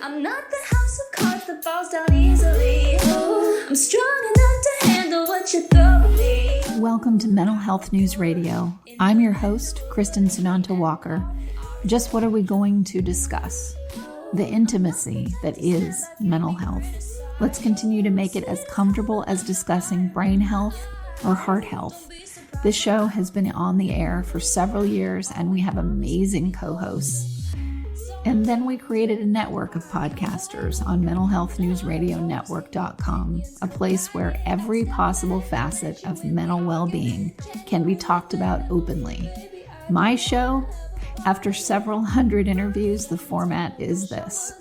I'm not the house of cards that falls down easily. Oh, I'm strong enough to handle what you throw me. Welcome to Mental Health News Radio. I'm your host, Kristin and Walker. Just what are we going to discuss? The intimacy that is mental health. Let's continue to make it as comfortable as discussing brain health or heart health. This show has been on the air for several years, and we have amazing co-hosts. And then we created a network of podcasters on mentalhealthnewsradionetwork.com, a place where every possible facet of mental well-being can be talked about openly. My show, after several hundred interviews, the format is this: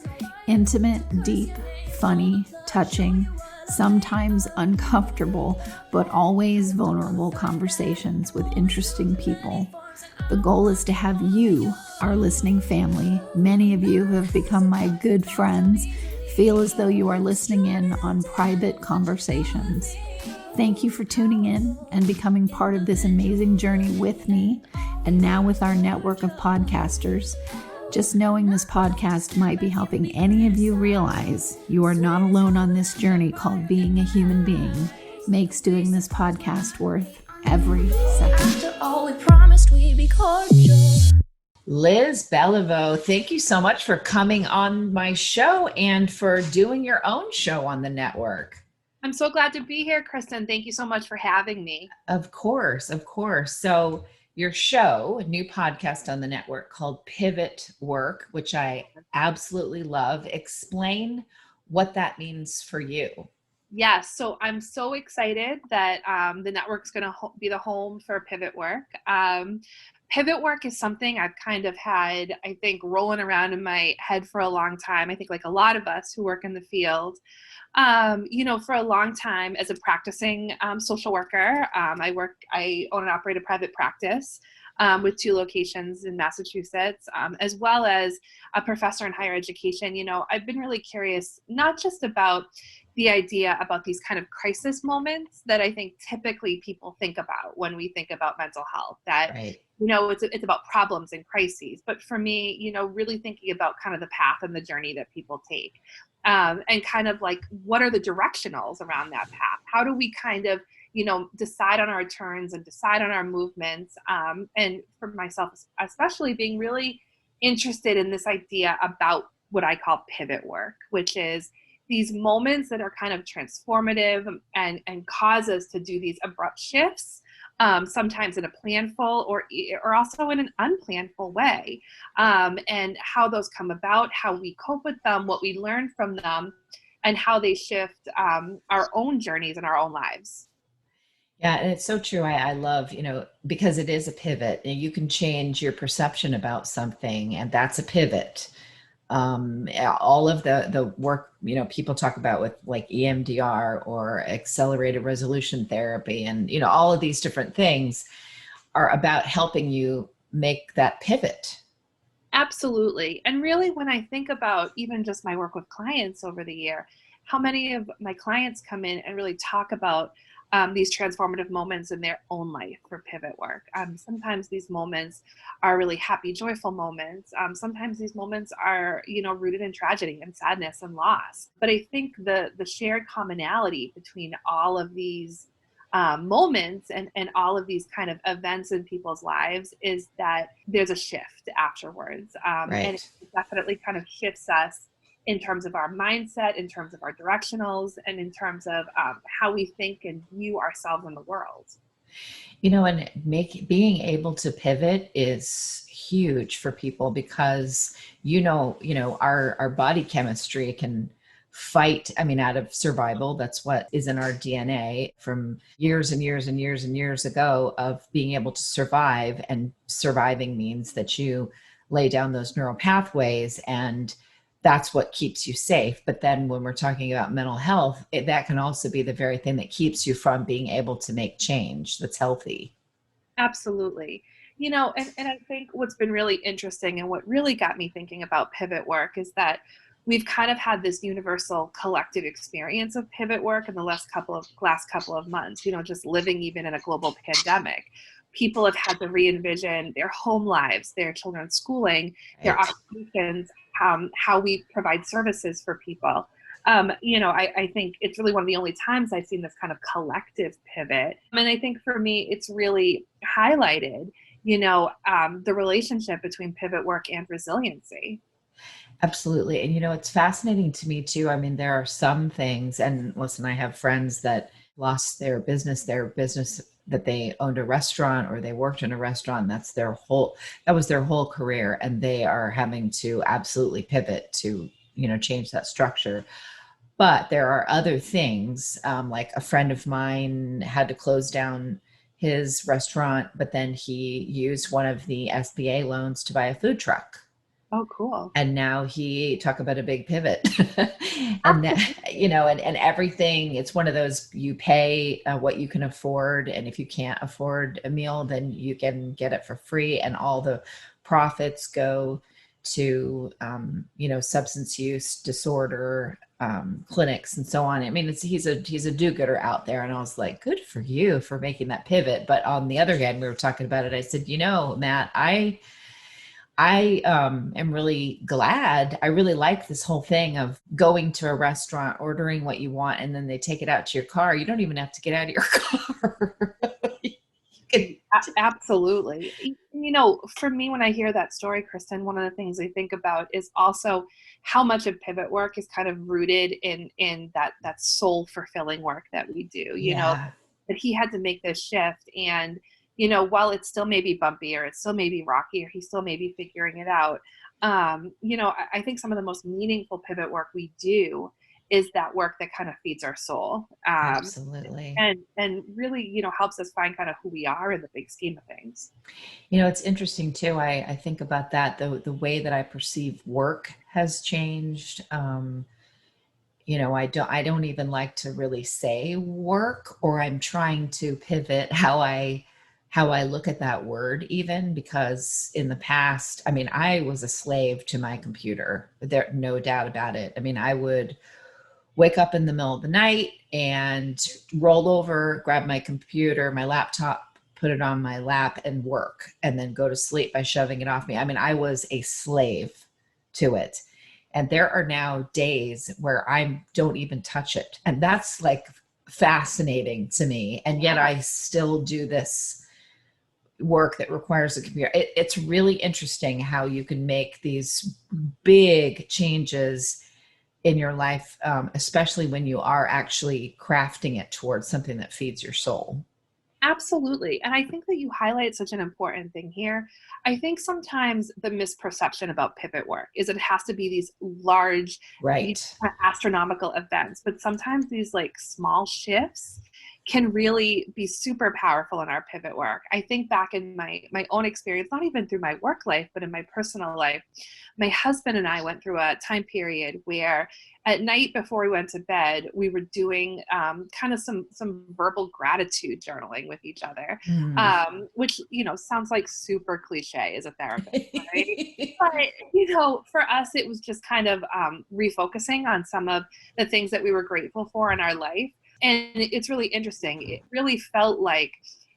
intimate, deep, funny, touching, sometimes uncomfortable, but always vulnerable conversations with interesting people. The goal is to have you, our listening family, many of you who have become my good friends, feel as though you are listening in on private conversations. Thank you for tuning in and becoming part of this amazing journey with me, and now with our network of podcasters. Just knowing this podcast might be helping any of you realize you are not alone on this journey called being a human being makes doing this podcast worth every second. After all, we promised we'd be cordial. Liz Belliveau, thank you so much for coming on my show and for doing your own show on the network. I'm so glad to be here, Kristin. Thank you so much for having me. Of course, of course. So your show, a new podcast on the network called Pivot Work, which I absolutely love. Explain what that means for you. Yes, so I'm so excited that the network's going to be the home for Pivot Work. Pivot Work is something I've kind of had, I think, rolling around in my head for a long time. I think like a lot of us who work in the field, for a long time as a practicing social worker. I own and operate a private practice with 2 locations in Massachusetts, as well as a professor in higher education. I've been really curious, not just about the idea about these kind of crisis moments that I think typically people think about when we think about mental health, that, Right. It's about problems and crises. But for me, really thinking about kind of the path and the journey that people take, and kind of like, what are the directionals around that path? How do we kind of, decide on our turns and decide on our movements? And for myself, especially being really interested in this idea about what I call pivot work, which is these moments that are kind of transformative and cause us to do these abrupt shifts, sometimes in a planful or also in an unplanned way, and how those come about, how we cope with them, what we learn from them, and how they shift our own journeys and our own lives. Yeah, and it's so true. I love, because it is a pivot. You can change your perception about something, and that's a pivot. All of the work, people talk about with like EMDR or accelerated resolution therapy and, all of these different things are about helping you make that pivot. Absolutely. And really, when I think about even just my work with clients over the year, how many of my clients come in and really talk about these transformative moments in their own life for pivot work. Sometimes these moments are really happy, joyful moments. Sometimes these moments are, rooted in tragedy and sadness and loss. But I think the shared commonality between all of these moments and all of these kind of events in people's lives is that there's a shift afterwards. Right. And it definitely kind of shifts us in terms of our mindset, in terms of our directionals, and in terms of how we think and view ourselves in the world. And being able to pivot is huge for people because, our body chemistry can fight, out of survival. That's what is in our DNA from years and years and years and years ago of being able to survive. And surviving means that you lay down those neural pathways, and that's what keeps you safe. But then when we're talking about mental health, that can also be the very thing that keeps you from being able to make change that's healthy. Absolutely. And I think what's been really interesting and what really got me thinking about pivot work is that we've kind of had this universal collective experience of pivot work in the last couple of months, just living even in a global pandemic. people have had to re-envision their home lives, their children's schooling, their Right. occupations, how we provide services for people. I think it's really one of the only times I've seen this kind of collective pivot. And I think for me, it's really highlighted, the relationship between pivot work and resiliency. Absolutely. And it's fascinating to me too. I mean, there are some things, and listen, I have friends that lost their business that they owned a restaurant or they worked in a restaurant. That was their whole career. And they are having to absolutely pivot to, change that structure. But there are other things, like a friend of mine had to close down his restaurant, but then he used one of the SBA loans to buy a food truck. Oh, cool. And now talk about a big pivot. And that, and everything, it's one of those, you pay what you can afford. And if you can't afford a meal, then you can get it for free. And all the profits go to, substance use disorder clinics and so on. I mean, he's a do-gooder out there. And I was like, good for you for making that pivot. But on the other hand, we were talking about it. I said, Matt, I am really glad. I really like this whole thing of going to a restaurant, ordering what you want, and then they take it out to your car. You don't even have to get out of your car. Absolutely. For me, when I hear that story, Kristin, one of the things I think about is also how much of pivot work is kind of rooted in that soul fulfilling work that we do, that he had to make this shift. And while it still may be bumpy or it still may be rocky or he still may be figuring it out, I think some of the most meaningful pivot work we do is that work that kind of feeds our soul. Absolutely. And really, helps us find kind of who we are in the big scheme of things. It's interesting too. I think about that, the way that I perceive work has changed. I don't even like to really say work, or I'm trying to pivot how I look at that word, even because in the past, I mean, I was a slave to my computer. There, no doubt about it. I mean, I would wake up in the middle of the night and roll over, grab my computer, my laptop, put it on my lap and work, and then go to sleep by shoving it off me. I mean, I was a slave to it. And there are now days where I don't even touch it. And that's like fascinating to me. And yet I still do this work that requires a computer. It's really interesting how you can make these big changes in your life, especially when you are actually crafting it towards something that feeds your soul. Absolutely. And I think that you highlight such an important thing here. I think sometimes the misperception about pivot work is it has to be these large, these astronomical events, but sometimes these like small shifts can really be super powerful in our pivot work. I think back in my own experience, not even through my work life, but in my personal life, my husband and I went through a time period where at night before we went to bed, we were doing kind of some verbal gratitude journaling with each other, which, sounds like super cliche as a therapist, right? But, for us, it was just kind of refocusing on some of the things that we were grateful for in our life. And it's really interesting. It really felt like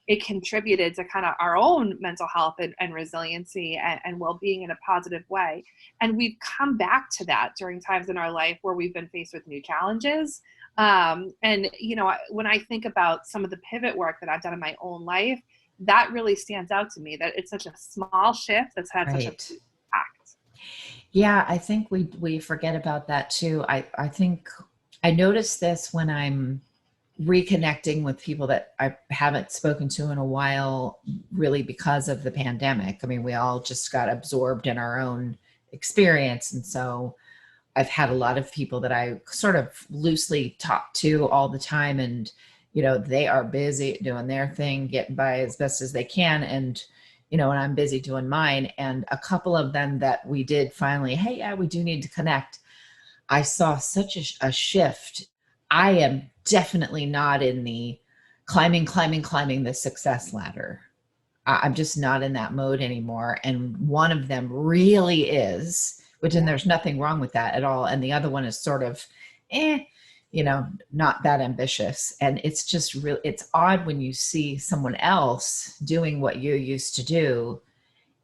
it contributed to kind of our own mental health and resiliency and well-being in a positive way. And we've come back to that during times in our life where we've been faced with new challenges. When I think about some of the pivot work that I've done in my own life, that really stands out to me, that it's such a small shift that's had such an impact. Yeah, I think we forget about that too. I think I notice this when I'm reconnecting with people that I haven't spoken to in a while, really because of the pandemic. I mean, we all just got absorbed in our own experience. And so I've had a lot of people that I sort of loosely talk to all the time, and, they are busy doing their thing, getting by as best as they can. And, and I'm busy doing mine. And a couple of them that we did finally, hey, yeah, we do need to connect. I saw such a shift. I am definitely not in the climbing the success ladder. I'm just not in that mode anymore. And one of them really is, and there's nothing wrong with that at all. And the other one is sort of, not that ambitious. And it's just real. It's odd when you see someone else doing what you used to do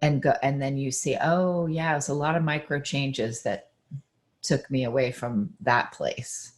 and then you see, oh yeah, it's a lot of micro changes that took me away from that place.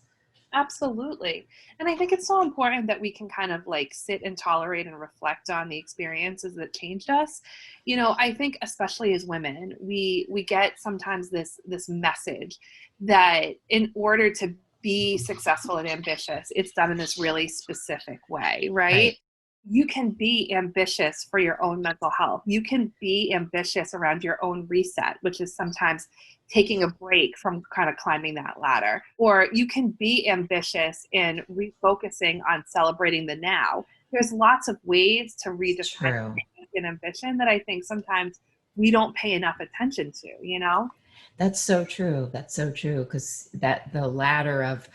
Absolutely. And I think it's so important that we can kind of like sit and tolerate and reflect on the experiences that changed us. I think especially as women, we get sometimes this message that in order to be successful and ambitious, it's done in this really specific way, right? You can be ambitious for your own mental health. You can be ambitious around your own reset, which is sometimes taking a break from kind of climbing that ladder. Or you can be ambitious in refocusing on celebrating the now. There's lots of ways to redefine an ambition that I think sometimes we don't pay enough attention to, That's so true. That's so true. Because the ladder of,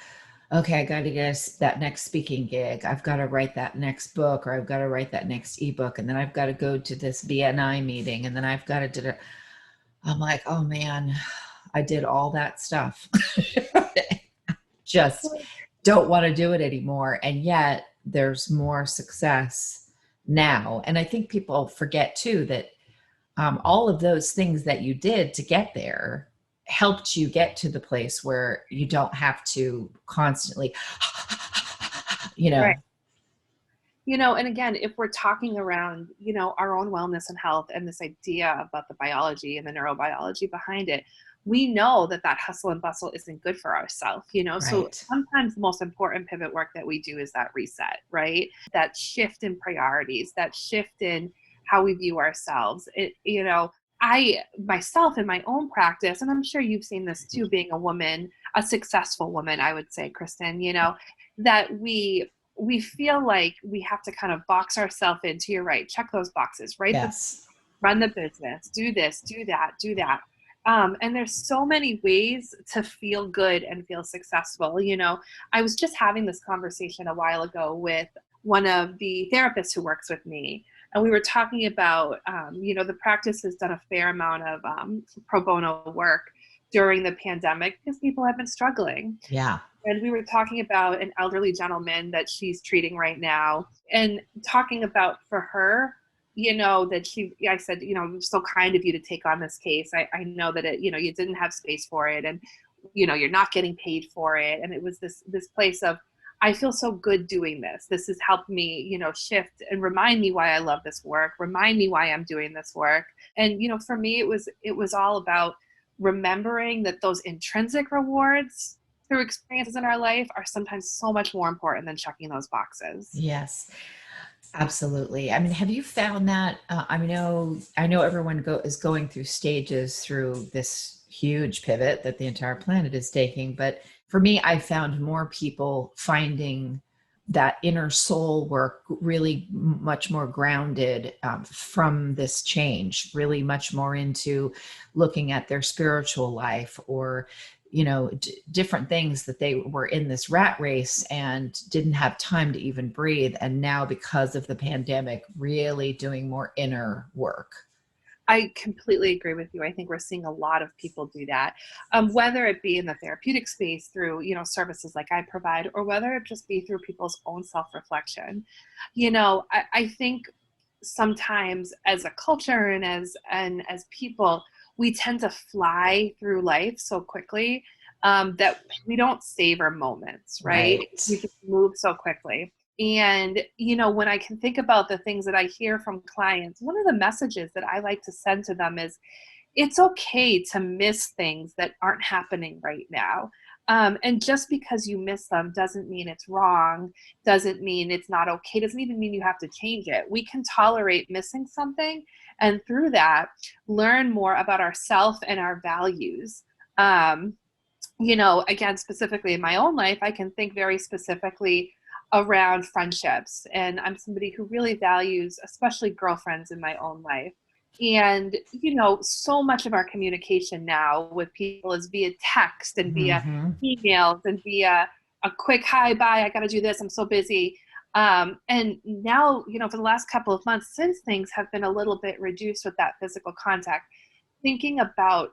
okay, I got to get that next speaking gig. I've got to write that next book, or I've got to write that next ebook. And then I've got to go to this BNI meeting. And then I've got to do it. I'm like, oh man, I did all that stuff. Just don't want to do it anymore. And yet there's more success now. And I think people forget too that all of those things that you did to get there helped you get to the place where you don't have to constantly, Right. And again, if we're talking around, our own wellness and health and this idea about the biology and the neurobiology behind it, we know that hustle and bustle isn't good for ourselves, So sometimes the most important pivot work that we do is that reset, right? That shift in priorities, that shift in how we view ourselves. I myself in my own practice, and I'm sure you've seen this too, being a woman, a successful woman, I would say, Kristin, that we feel like we have to kind of box ourselves into, you're right, check those boxes, right? Yes. Run the business, do this, do that, do that. And there's so many ways to feel good and feel successful. I was just having this conversation a while ago with one of the therapists who works with me. And we were talking about, the practice has done a fair amount of pro bono work during the pandemic because people have been struggling. Yeah. And we were talking about an elderly gentleman that she's treating right now, and talking about for her, that I said, it was so kind of you to take on this case. I know that you didn't have space for it, and, you're not getting paid for it. And it was this place of, I feel so good doing this. This has helped me, shift and remind me why I love this work, remind me why I'm doing this work. And, for me, it was all about remembering that those intrinsic rewards through experiences in our life are sometimes so much more important than checking those boxes. Yes, absolutely. I mean, have you found that, I know everyone is going through stages through this huge pivot that the entire planet is taking, but for me, I found more people finding that inner soul work really much more grounded from this change, really much more into looking at their spiritual life, or different things that they were in this rat race and didn't have time to even breathe. And now, because of the pandemic, really doing more inner work. I completely agree with you. I think we're seeing a lot of people do that, whether it be in the therapeutic space through, services like I provide, or whether it just be through people's own self-reflection. I think sometimes as a culture and as people, we tend to fly through life so quickly that we don't savor moments, right? We just move so quickly. And, when I can think about the things that I hear from clients, one of the messages that I like to send to them is, it's okay to miss things that aren't happening right now. And just because you miss them doesn't mean it's wrong, doesn't mean it's not okay, doesn't even mean you have to change it. We can tolerate missing something, and through that, learn more about ourselves and our values. Again, specifically in my own life, I can think very specifically around friendships. And I'm somebody who really values, especially girlfriends in my own life. And, so much of our communication now with people is via text and via emails and via a quick hi, bye, I got to do this, I'm so busy. And now, for the last couple of months, since things have been a little bit reduced with that physical contact, thinking about,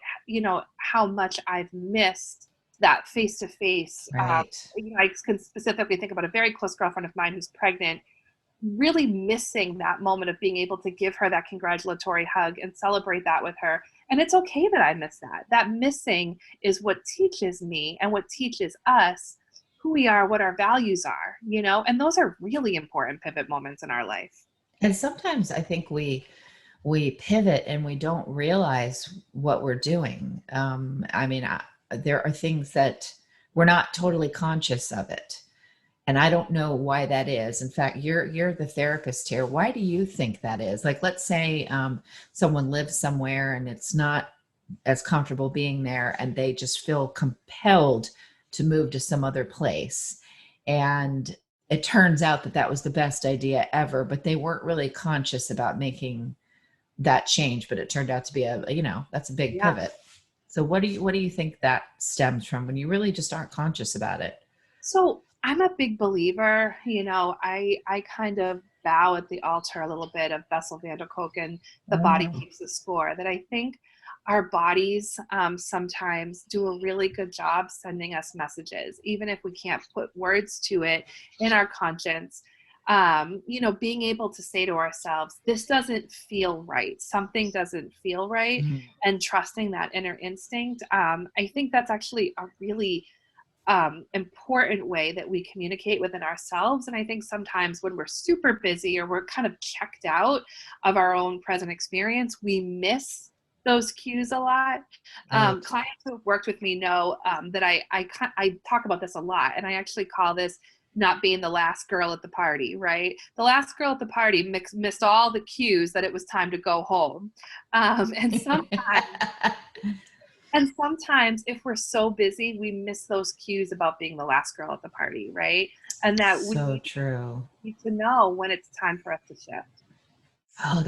how much I've missed that face-to-face. Right. I can specifically think about a very close girlfriend of mine who's pregnant, really missing that moment of being able to give her that congratulatory hug and celebrate that with her. And it's okay that I miss that. That missing is what teaches me and what teaches us who we are, what our values are, and those are really important pivot moments in our life. And sometimes I think we pivot and we don't realize what we're doing. There are things that we're not totally conscious of it. And I don't know why that is. In fact, you're the therapist here. Why do you think that is? Like, let's say someone lives somewhere and it's not as comfortable being there, and they just feel compelled to move to some other place. And it turns out that that was the best idea ever, but they weren't really conscious about making that change. But it turned out to be that's a big pivot. So what do you think that stems from, when you really just aren't conscious about it? So I'm a big believer, I kind of bow at the altar a little bit of Bessel van der Kolk, the body keeps the score, that I think our bodies sometimes do a really good job sending us messages, even if we can't put words to it in our conscience. Being able to say to ourselves, this doesn't feel right. Something doesn't feel right. Mm-hmm. And trusting that inner instinct. I think that's actually a really important way that we communicate within ourselves. And I think sometimes when we're super busy or we're kind of checked out of our own present experience, we miss those cues a lot. Clients who have worked with me know that I talk about this a lot, and I actually call this not being the last girl at the party, right? The last girl at the party missed all the cues that it was time to go home. And sometimes if we're so busy, we miss those cues about being the last girl at the party, right? And that we need to know when it's time for us to shift. Oh,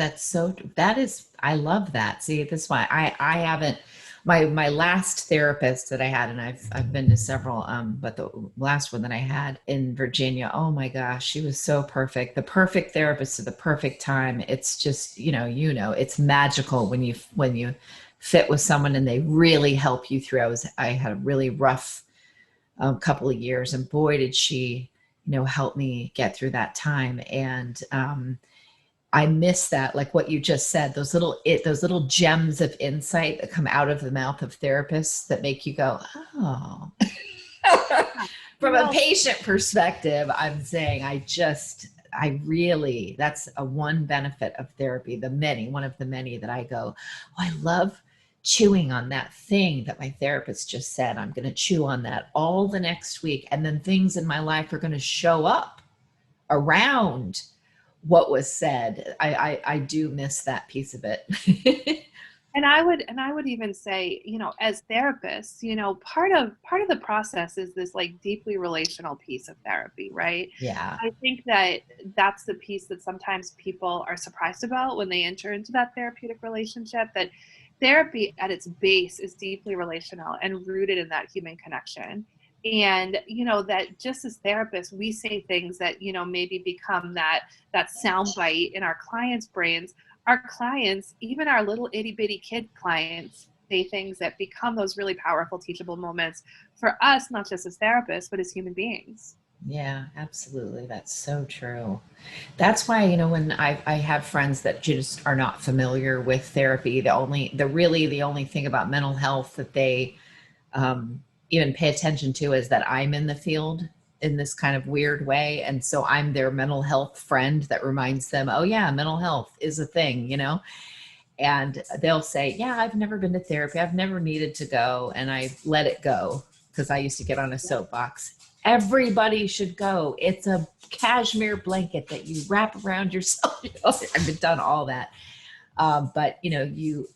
I love that. See, this is why I haven't, my last therapist that I had, and I've been to several, but the last one that I had in Virginia, oh my gosh, she was so perfect. The perfect therapist at the perfect time. It's just, it's magical when you fit with someone and they really help you through. I had a really rough couple of years, and boy, did she, help me get through that time. And, I miss that, like what you just said, those little gems of insight that come out of the mouth of therapists that make you go, oh. From a patient perspective, I'm saying that's one benefit of therapy, one of the many that I go, oh, I love chewing on that thing that my therapist just said. I'm going to chew on that all the next week. And then things in my life are going to show up around what was said. I do miss that piece of it. And I would even say, as therapists, part of the process is this like deeply relational piece of therapy, right? Yeah. I think that's the piece that sometimes people are surprised about when they enter into that therapeutic relationship, that therapy at its base is deeply relational and rooted in that human connection. And, that just as therapists, we say things that, maybe become that soundbite in our clients' brains. Our clients, even our little itty bitty kid clients, say things that become those really powerful, teachable moments for us, not just as therapists, but as human beings. Yeah, absolutely. That's so true. That's why, when I have friends that just are not familiar with therapy, the only thing about mental health that they, even pay attention to is that I'm in the field in this kind of weird way. And so I'm their mental health friend that reminds them, oh yeah, mental health is a thing, and they'll say, yeah, I've never been to therapy. I've never needed to go. And I let it go because I used to get on a soapbox. Everybody should go. It's a cashmere blanket that you wrap around yourself. I've done all that. But you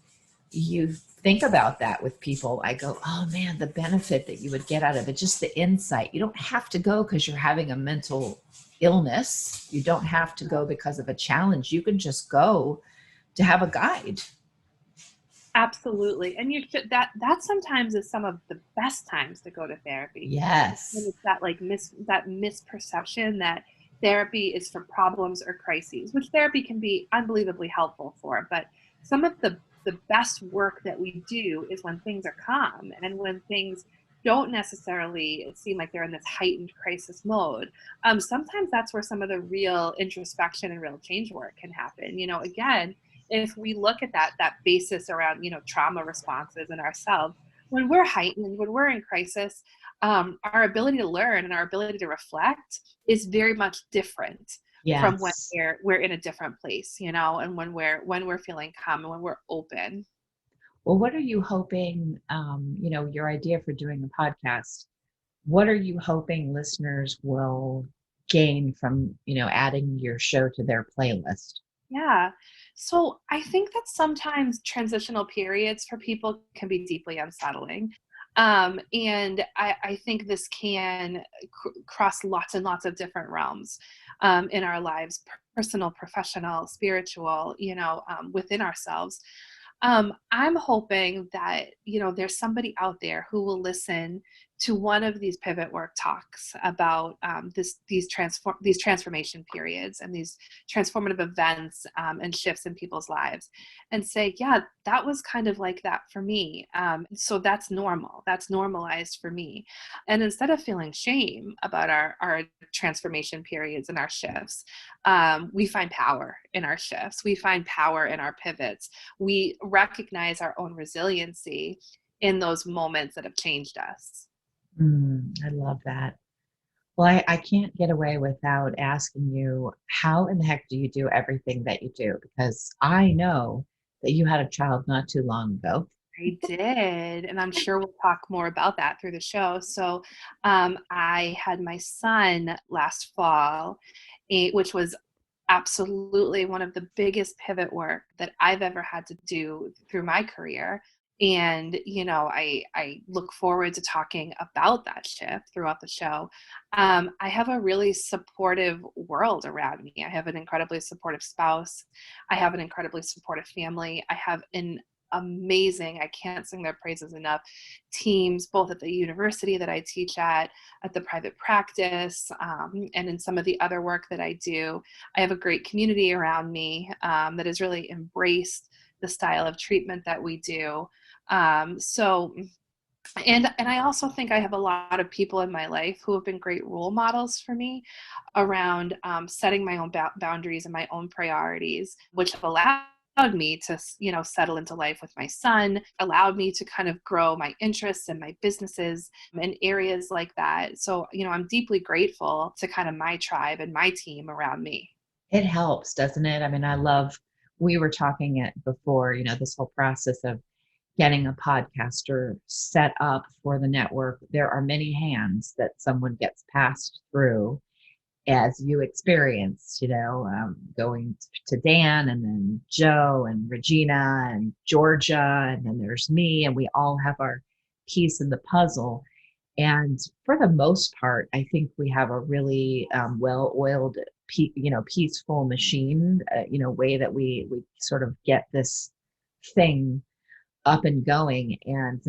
think about that with people. I go, oh man, the benefit that you would get out of it, just the insight. You don't have to go because you're having a mental illness. You don't have to go because of a challenge. You can just go to have a guide. Absolutely. And that sometimes is some of the best times to go to therapy. Yes. And it's that misperception that therapy is for problems or crises, which therapy can be unbelievably helpful for. But some of the best work that we do is when things are calm and when things don't necessarily seem like they're in this heightened crisis mode. Sometimes that's where some of the real introspection and real change work can happen. Again, if we look at that basis around, trauma responses in ourselves, when we're heightened, when we're in crisis, our ability to learn and our ability to reflect is very much different from when Yes. we're in a different place, and when we're feeling calm and when we're open. Well, what are you hoping, your idea for doing a podcast, what are you hoping listeners will gain from, adding your show to their playlist? Yeah. So I think that sometimes transitional periods for people can be deeply unsettling. And I think this can cross lots and lots of different realms in our lives, personal, professional, spiritual, within ourselves. I'm hoping that, there's somebody out there who will listen to one of these pivot work talks about these transformation periods and these transformative events and shifts in people's lives, and say, yeah, that was kind of like that for me. So that's normal. That's normalized for me. And instead of feeling shame about our transformation periods and our shifts, we find power in our shifts. We find power in our pivots. We recognize our own resiliency in those moments that have changed us. I love that. Well, I can't get away without asking you, how in the heck do you do everything that you do? Because I know that you had a child not too long ago. I did, and I'm sure we'll talk more about that through the show. So I had my son last fall, which was absolutely one of the biggest pivot work that I've ever had to do through my career. And, I look forward to talking about that shift throughout the show. I have a really supportive world around me. I have an incredibly supportive spouse. I have an incredibly supportive family. I have an amazing, I can't sing their praises enough, teams, both at the university that I teach at the private practice, and in some of the other work that I do. I have a great community around me that has really embraced the style of treatment that we do. And I also think I have a lot of people in my life who have been great role models for me around setting my own boundaries and my own priorities, which have allowed me to, settle into life with my son, allowed me to kind of grow my interests and my businesses in areas like that. So, I'm deeply grateful to kind of my tribe and my team around me. It helps, doesn't it? I mean, we were talking before, this whole process of getting a podcaster set up for the network. There are many hands that someone gets passed through, as you experienced, going to Dan and then Joe and Regina and Georgia, and then there's me, and we all have our piece in the puzzle. And for the most part, I think we have a really well-oiled, peaceful machine, way that we sort of get this thing up and going. And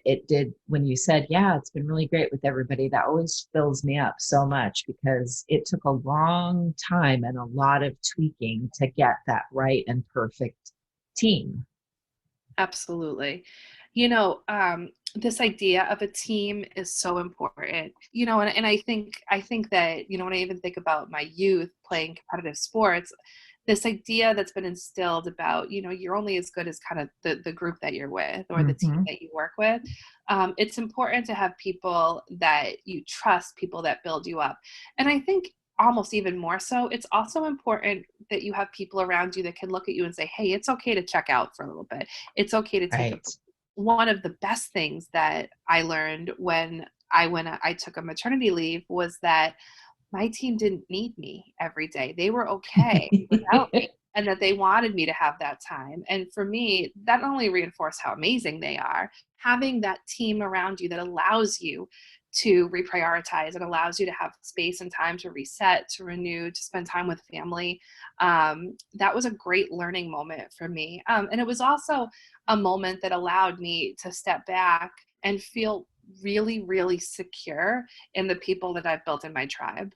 it did, when you said, yeah, it's been really great with everybody, that always fills me up so much, because it took a long time and a lot of tweaking to get that right and perfect team. Absolutely. This idea of a team is so important, and I think that, when I even think about my youth playing competitive sports, this idea that's been instilled about, you're only as good as kind of the group that you're with, or the team that you work with. It's important to have people that you trust, people that build you up. And I think almost even more so, it's also important that you have people around you that can look at you and say, hey, it's okay to check out for a little bit. It's okay to take Right. One of the best things that I learned when I took a maternity leave was that my team didn't need me every day. They were okay without me, and that they wanted me to have that time. And for me, that not only reinforced how amazing they are, having that team around you that allows you to reprioritize and allows you to have space and time to reset, to renew, to spend time with family. That was a great learning moment for me. And it was also a moment that allowed me to step back and feel really, really secure in the people that I've built in my tribe.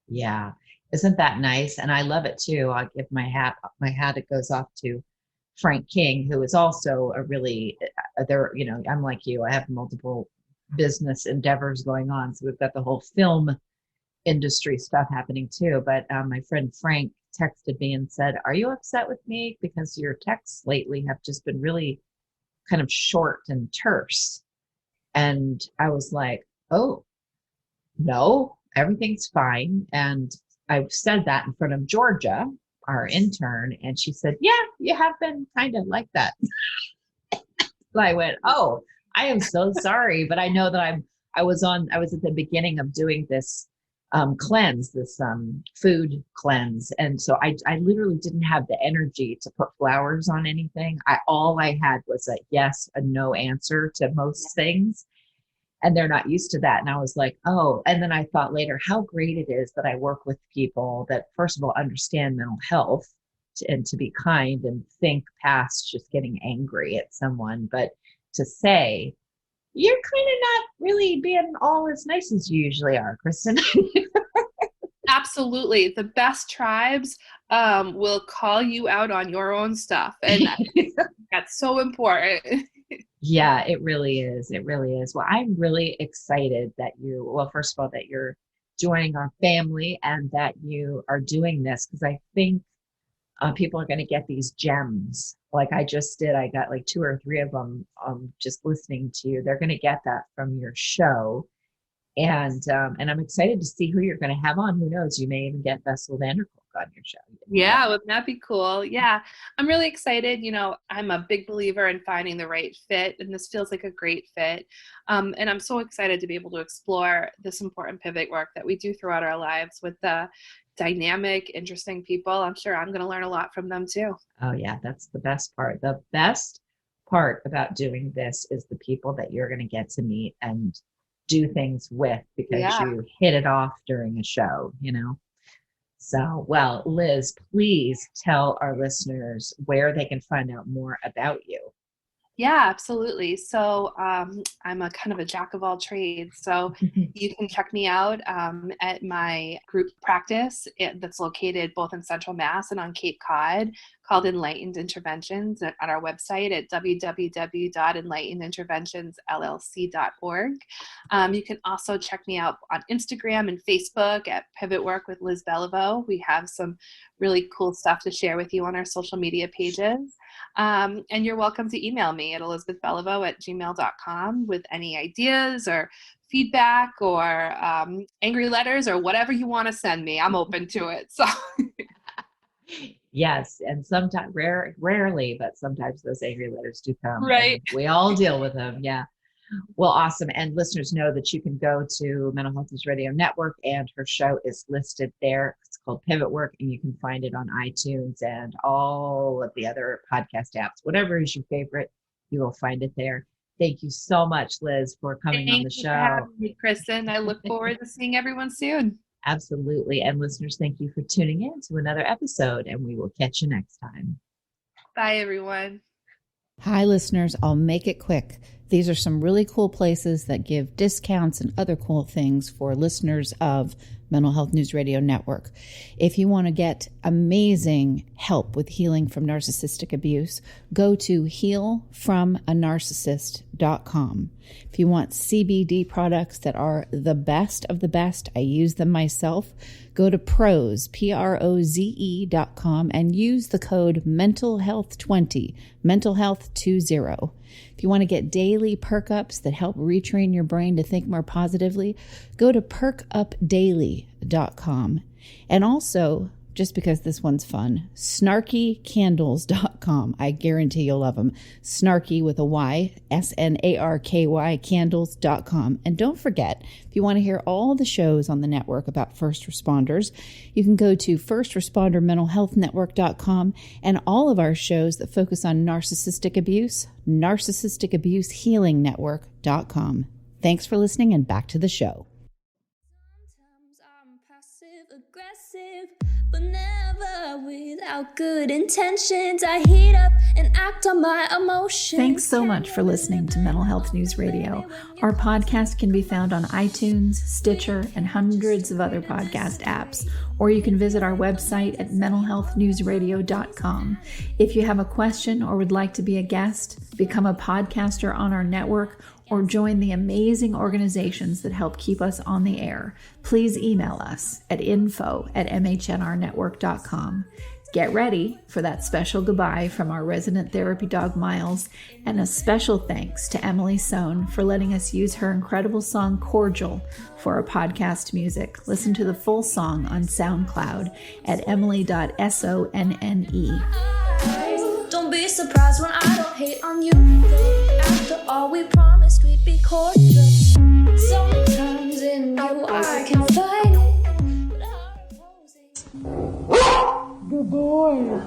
Yeah. Isn't that nice? And I love it too. I'll give my hat, it goes off to Frank King, who is also a really, I'm like you, I have multiple business endeavors going on. So we've got the whole film industry stuff happening too. But my friend Frank texted me and said, "Are you upset with me? Because your texts lately have just been really kind of short and terse." And I was like, "Oh, no, everything's fine." And I said that in front of Georgia, our intern, and she said, "Yeah, you have been kind of like that." So I went, "Oh, I am so sorry, but I know that I was at the beginning of doing this cleanse, this food cleanse, and so I literally didn't have the energy to put flowers on anything. All I had was a yes, a no answer to most things." And they're not used to that. And I was like, oh, and then I thought later how great it is that I work with people that, first of all, understand mental health and to be kind and think past just getting angry at someone, but to say, "You're kind of not really being all as nice as you usually are, Kristin." Absolutely. The best tribes will call you out on your own stuff. And that's so important. Yeah, it really is. It really is. Well, I'm really excited that first of all, that you're joining our family and that you are doing this, because I think people are going to get these gems like I just did. I got like 2 or 3 of them just listening to you. They're going to get that from your show. And I'm excited to see who you're going to have on. Who knows? You may even get Bessel Vanderkolk on your show. Yeah, wouldn't that be cool? Yeah, I'm really excited. I'm a big believer in finding the right fit, and this feels like a great fit. And I'm so excited to be able to explore this important pivot work that we do throughout our lives with the dynamic, interesting people. I'm sure I'm going to learn a lot from them too. Oh yeah, that's the best part. The best part about doing this is the people that you're going to get to meet and do things with, because you hit it off during a show, So, well, Liz, please tell our listeners where they can find out more about you. Yeah, absolutely. So I'm a kind of a jack of all trades. So you can check me out at my group practice that's located both in Central Mass and on Cape Cod, called Enlightened Interventions, at our website at www.enlightenedinterventionsllc.org. You can also check me out on Instagram and Facebook at Pivot Work with Liz Belliveau. We have some really cool stuff to share with you on our social media pages. And you're welcome to email me at elizabethbelliveau@gmail.com with any ideas or feedback or angry letters or whatever you want to send me. I'm open to it. So yes, and sometimes rarely, but sometimes those angry letters do come. Right. We all deal with them. Yeah. Well, awesome. And listeners know that you can go to Mental Health News Radio Network, and her show is listed there. It's called Pivot Work, and you can find it on iTunes and all of the other podcast apps. Whatever is your favorite, you will find it there. Thank you so much, Liz, for coming on the show. Thank you for having me, Kristin. I look forward to seeing everyone soon. Absolutely. And listeners, thank you for tuning in to another episode, and we will catch you next time. Bye, everyone. Hi, listeners. I'll make it quick. These are some really cool places that give discounts and other cool things for listeners of Mental Health News Radio Network. If you want to get amazing help with healing from narcissistic abuse, go to healfromanarcissist.com. If you want CBD products that are the best of the best, I use them myself, go to proze.com and use the code mentalhealth20, mentalhealth20. If you want to get daily perk ups that help retrain your brain to think more positively, go to perkupdaily.com. And also, just because this one's fun, snarkycandles.com. I guarantee you'll love them. Snarky with a Y, SNARKY, candles.com. And don't forget, if you want to hear all the shows on the network about first responders, you can go to firstrespondermentalhealthnetwork.com, and all of our shows that focus on narcissistic abuse, narcissisticabusehealingnetwork.com. Thanks for listening, and back to the show. Sometimes I'm passive aggressive, but never without good intentions. I heat up and act on my emotions. Thanks so much for listening to Mental Health News Radio. Our podcast can be found on iTunes, Stitcher, and hundreds of other podcast apps, or you can visit our website at mentalhealthnewsradio.com. If you have a question or would like to be a guest, become a podcaster on our network, or join the amazing organizations that help keep us on the air, please email us at info@mhnrnetwork.com. Get ready for that special goodbye from our resident therapy dog, Miles, and a special thanks to Emily Sohn for letting us use her incredible song, Cordial, for our podcast music. Listen to the full song on SoundCloud at emily.sonne. Don't be surprised when I don't hate on you. After all, we promised we'd be cordial. Sometimes in you I can fight it, but how opposing. Good boy.